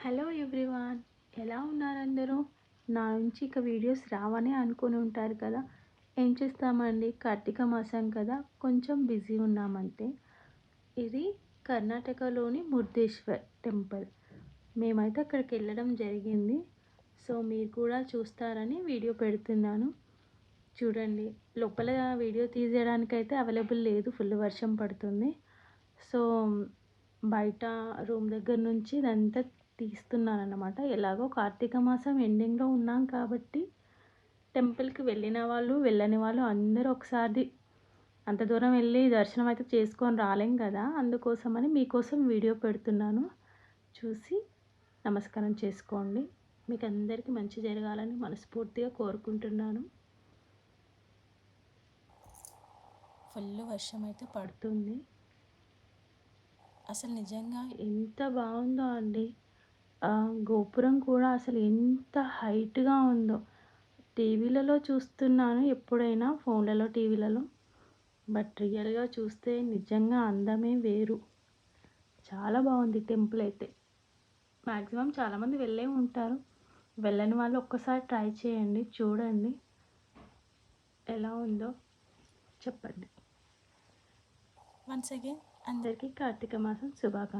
Hello everyone, ఎలా ఉన్నారు అందరూ? నా నుంచి ఇక వీడియోస్ రావని అనుకుని ఉంటారు కదా. ఏం చేస్తామండి, కార్తీక మాసం కదా, కొంచెం బిజీ ఉన్నామంతే. ఇది కర్ణాటకలోని ముర్దేశ్వర్ టెంపుల్. మేమైతే అక్కడికి వెళ్ళడం జరిగింది. సో మీరు కూడా చూస్తారని వీడియో పెడుతున్నాను. చూడండి, లోపల వీడియో తీసేయడానికైతే అవైలబుల్ లేదు, ఫుల్ వర్షం పడుతుంది. సో బయట రూమ్ దగ్గర నుంచి ఇదంతా తీస్తున్నానన్నమాట. ఎలాగో కార్తీక మాసం ఎండింగ్లో ఉన్నాం కాబట్టి టెంపుల్కి వెళ్ళిన వాళ్ళు వెళ్ళని వాళ్ళు అందరూ ఒకసారి అంత దూరం వెళ్ళి దర్శనం అయితే చేసుకొని రాలేం కదా, అందుకోసమని మీకోసం వీడియో పెడుతున్నాను. చూసి నమస్కారం చేసుకోండి. మీకు అందరికీ మంచి జరగాలని మనస్ఫూర్తిగా కోరుకుంటున్నాను. ఫుల్ వర్షం అయితే పడుతుంది. అసలు నిజంగా ఎంత బాగుందో అండి. గోపురం కూడా అసలు ఎంత హైట్గా ఉందో. టీవీలలో చూస్తున్నాను ఎప్పుడైనా, ఫోన్లలో, టీవీలలో. బట్ రియల్గా చూస్తే నిజంగా అందమే వేరు. చాలా బాగుంది టెంపుల్ అయితే. మ్యాక్సిమం చాలామంది వెళ్ళే ఉంటారు. వెళ్ళని వాళ్ళు ఒక్కసారి ట్రై చేయండి, చూడండి ఎలా ఉందో చెప్పండి. వన్స్ అగైన్ అందరికీ కార్తీక మాసం శుభాకాంక్షలు.